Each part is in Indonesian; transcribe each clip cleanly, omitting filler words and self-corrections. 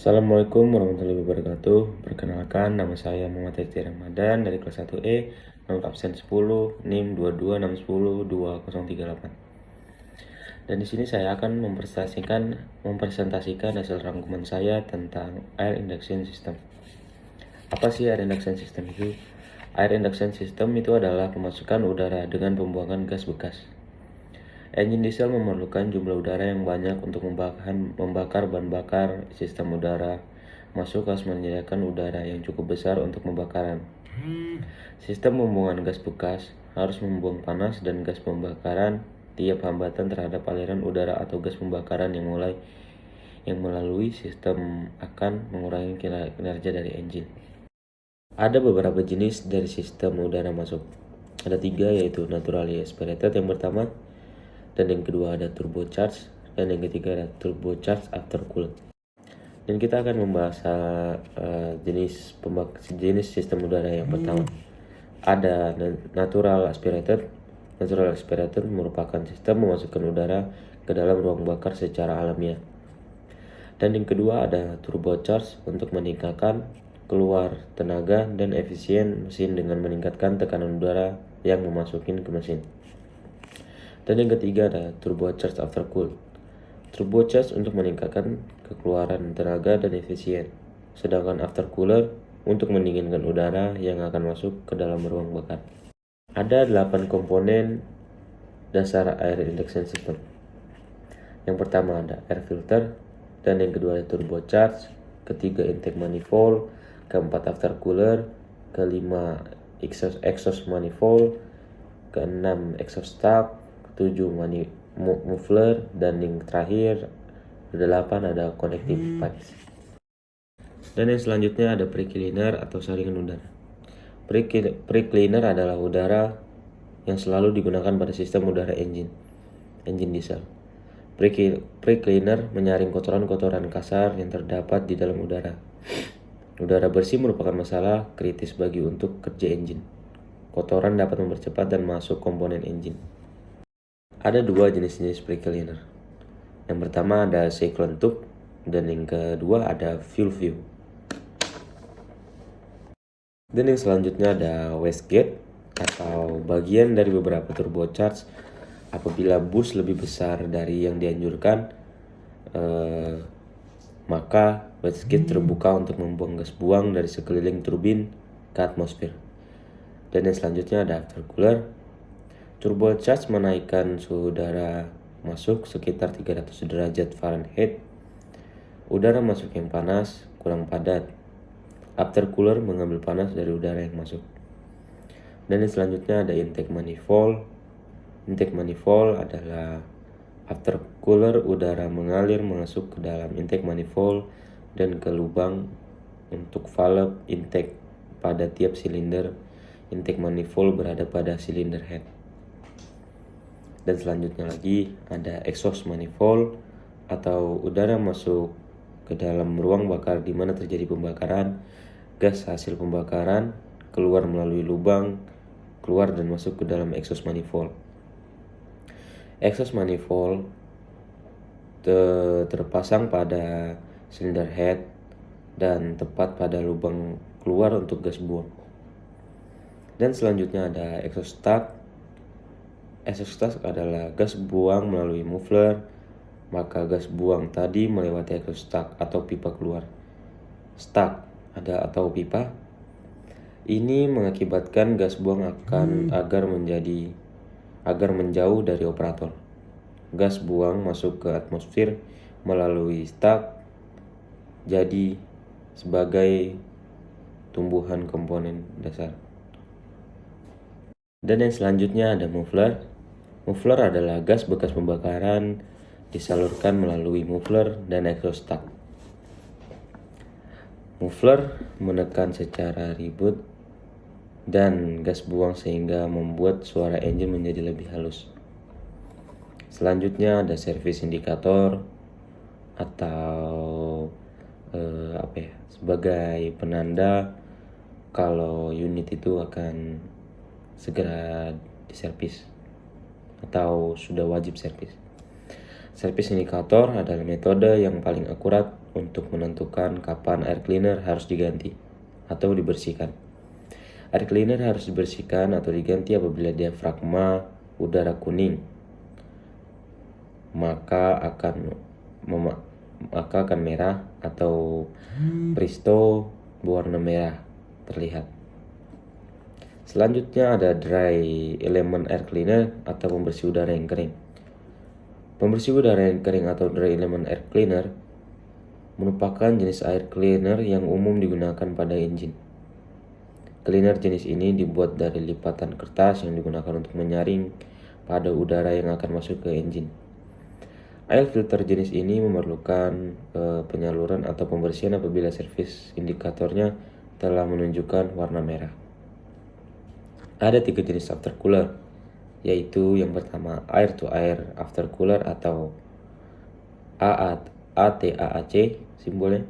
Assalamualaikum warahmatullahi wabarakatuh. Perkenalkan, nama saya Muhammad Rizky Ramadan dari kelas 1E, nomor absen 10, NIM 226102038. Dan di sini saya akan mempresentasikan hasil rangkuman saya tentang Air Induction System. Apa sih Air Induction System itu? Air Induction System itu adalah pemasukan udara dengan pembuangan gas bekas. Engine diesel memerlukan jumlah udara yang banyak untuk membakar bahan bakar. Sistem udara masuk harus menyediakan udara yang cukup besar untuk pembakaran. Sistem pembuangan gas bekas harus membuang panas dan gas pembakaran. Tiap hambatan terhadap aliran udara atau gas pembakaran yang melalui sistem akan mengurangi kinerja dari engine. Ada beberapa jenis dari sistem udara masuk. Ada 3, yaitu naturally aspirated yang pertama, dan yang kedua ada turbocharged, dan yang ketiga ada turbocharged aftercooled. Dan kita akan membahas jenis sistem udara yang pertama. Ada natural aspirated. Natural aspirated merupakan sistem memasukkan udara ke dalam ruang bakar secara alamiah. Dan yang kedua ada turbocharged untuk meningkatkan keluar tenaga dan efisien mesin dengan meningkatkan tekanan udara yang memasukin ke mesin. Dan yang ketiga ada turbocharged aftercooled. Turbocharged untuk meningkatkan kekeluaran tenaga dan efisien, sedangkan aftercooler untuk mendinginkan udara yang akan masuk ke dalam ruang bakar. Ada 8 komponen dasar air induction system. Yang pertama ada air filter, dan yang kedua ada turbocharged, ketiga intake manifold, keempat aftercooler, kelima exhaust manifold, keenam exhaust duct, 7 muffler, dan yang terakhir 8 ada connecting pipes. Dan yang selanjutnya ada pre-cleaner atau saringan udara. Pre-cleaner adalah udara yang selalu digunakan pada sistem udara engine diesel. Pre-cleaner menyaring kotoran-kotoran kasar yang terdapat di dalam udara. Udara bersih merupakan masalah kritis bagi untuk kerja engine. Kotoran dapat mempercepat dan masuk komponen engine. Ada 2 jenis pre-cleaner. Yang pertama ada cyclone tube, dan yang kedua ada fuel view. Dan yang selanjutnya ada wastegate atau bagian dari beberapa turbocharged. Apabila boost lebih besar dari yang dianjurkan, maka wastegate terbuka untuk membuang gas buang dari sekeliling turbin ke atmosfer. Dan yang selanjutnya ada aftercooler. Turbocharged menaikkan suhu udara masuk sekitar 300 derajat Fahrenheit. Udara masuk yang panas, kurang padat. Aftercooler mengambil panas dari udara yang masuk. Dan yang selanjutnya ada intake manifold. Intake manifold adalah aftercooler, udara mengalir masuk ke dalam intake manifold dan ke lubang untuk valve intake pada tiap silinder. Intake manifold berada pada silinder head. Dan selanjutnya lagi ada exhaust manifold atau udara masuk ke dalam ruang bakar di mana terjadi pembakaran. Gas hasil pembakaran keluar melalui lubang, keluar dan masuk ke dalam exhaust manifold. Exhaust manifold terpasang pada silinder head dan tepat pada lubang keluar untuk gas buang. Dan selanjutnya ada exhaust duct. Exhaust duct adalah gas buang melalui muffler, maka gas buang tadi melewati exhaust duct atau pipa keluar. Duct ada atau pipa. Ini mengakibatkan gas buang agar menjauh dari operator. Gas buang masuk ke atmosfer melalui duct jadi sebagai tumbuhan komponen dasar. Dan yang selanjutnya ada muffler. Muffler adalah gas bekas pembakaran disalurkan melalui muffler dan exhaust duct. Muffler menekan secara ribut dan gas buang sehingga membuat suara engine menjadi lebih halus. Selanjutnya ada service indikator atau sebagai penanda kalau unit itu akan segera diservis atau sudah wajib servis. Service indikator adalah metode yang paling akurat untuk menentukan kapan air cleaner harus diganti atau dibersihkan. Air cleaner harus dibersihkan atau diganti apabila diafragma udara kuning, maka akan merah atau Bristow berwarna merah terlihat. Selanjutnya ada dry element air cleaner atau pembersih udara yang kering. Pembersih udara yang kering atau dry element air cleaner merupakan jenis air cleaner yang umum digunakan pada engine. Cleaner jenis ini dibuat dari lipatan kertas yang digunakan untuk menyaring pada udara yang akan masuk ke engine. Air filter jenis ini memerlukan penyaluran atau pembersihan apabila servis indikatornya telah menunjukkan warna merah. Ada 3 jenis aftercooler, yaitu yang pertama air to air aftercooler atau ATAAC simbolnya.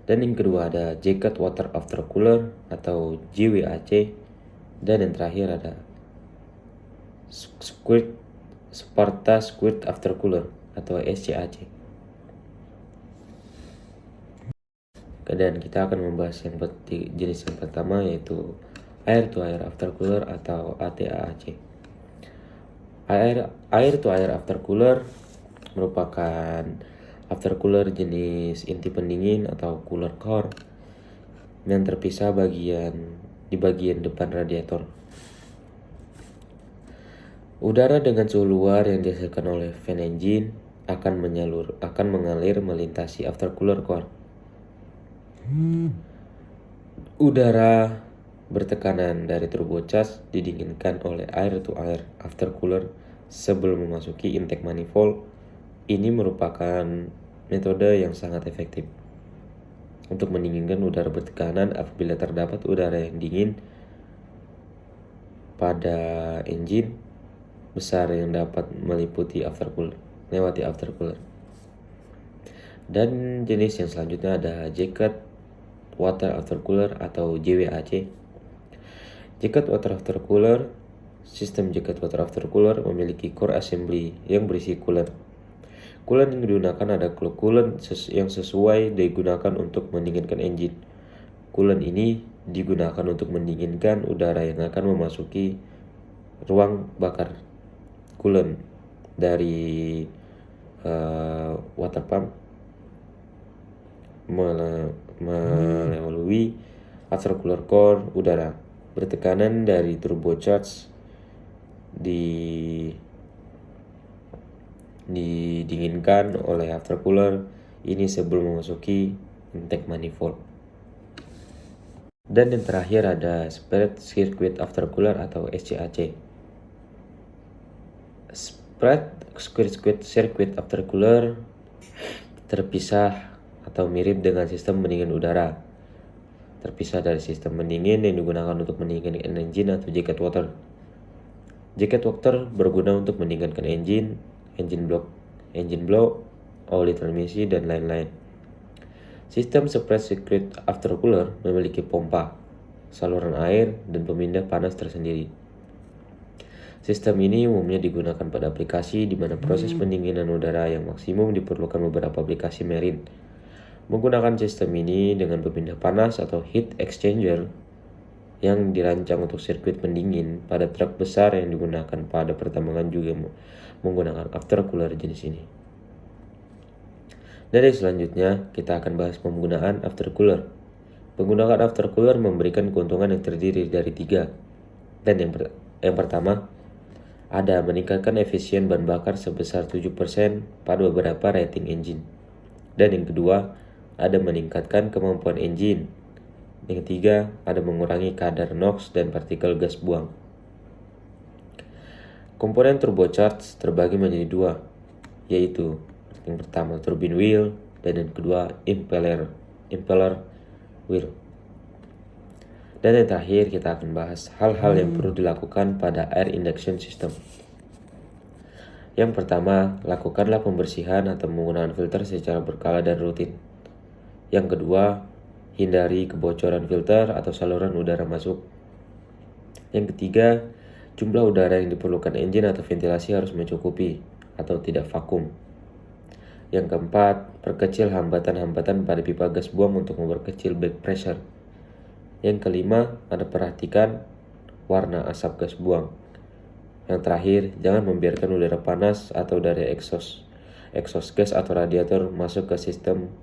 Dan yang kedua ada jacket water aftercooler atau JWAC. Dan yang terakhir ada Sparta Squirt aftercooler atau SCAC. Dan kita akan membahas jenis yang pertama, yaitu air to air aftercooler atau ATAAC. Air to air aftercooler merupakan aftercooler jenis inti pendingin atau cooler core yang terpisah di bagian depan radiator. Udara dengan suhu luar yang dihasilkan oleh fan engine akan mengalir melintasi aftercooler core. Udara bertekanan dari turbocharge didinginkan oleh air to air aftercooler sebelum memasuki intake manifold. Ini merupakan metode yang sangat efektif untuk mendinginkan udara bertekanan apabila terdapat udara yang dingin pada engine besar yang dapat melewati aftercooler. Dan jenis yang selanjutnya ada jacket water aftercooler atau JWAC. Jacket water aftercooler, sistem jacket water aftercooler memiliki core assembly yang berisi coolant. Coolant yang digunakan ada coolant yang sesuai digunakan untuk mendinginkan engine. Coolant ini digunakan untuk mendinginkan udara yang akan memasuki ruang bakar coolant dari water pump melalui aftercooler core udara bertekanan dari turbocharge didinginkan oleh aftercooler ini sebelum memasuki intake manifold. Dan yang terakhir ada spread circuit aftercooler atau SCAC. Spread circuit aftercooler terpisah atau mirip dengan sistem pendingin udara. Terpisah dari sistem pendingin yang digunakan untuk mendinginkan engine atau jacket water. Jacket water berguna untuk mendinginkan engine block, oli transmisi, dan lain-lain. Sistem spread circuit aftercooler memiliki pompa, saluran air, dan pemindah panas tersendiri. Sistem ini umumnya digunakan pada aplikasi di mana proses pendinginan udara yang maksimum diperlukan beberapa aplikasi marine. Menggunakan sistem ini dengan pemindah panas atau heat exchanger yang dirancang untuk sirkuit pendingin pada truk besar yang digunakan pada pertambangan juga menggunakan aftercooler jenis ini. Dari selanjutnya kita akan bahas penggunaan aftercooler. Penggunaan aftercooler memberikan keuntungan yang terdiri dari 3. Dan yang pertama ada meningkatkan efisien bahan bakar sebesar 7% pada beberapa rating engine. Dan yang kedua ada meningkatkan kemampuan engine. Yang ketiga ada mengurangi kadar NOx dan partikel gas buang. Komponen turbocharge terbagi menjadi 2, yaitu yang pertama turbine wheel dan yang kedua impeller wheel. Dan yang terakhir kita akan bahas hal-hal yang perlu dilakukan pada air induction system. Yang pertama, lakukanlah pembersihan atau penggunaan filter secara berkala dan rutin. Yang kedua, hindari kebocoran filter atau saluran udara masuk. Yang ketiga, jumlah udara yang diperlukan engine atau ventilasi harus mencukupi atau tidak vakum. Yang keempat, perkecil hambatan-hambatan pada pipa gas buang untuk memperkecil back pressure. Yang kelima, ada perhatikan warna asap gas buang. Yang terakhir, jangan membiarkan udara panas atau dari exhaust gas atau radiator masuk ke sistem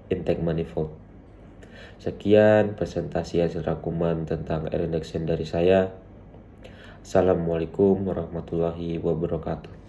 intake manifold. Sekian presentasi hasil rangkuman tentang air induction dari saya. Assalamualaikum warahmatullahi wabarakatuh.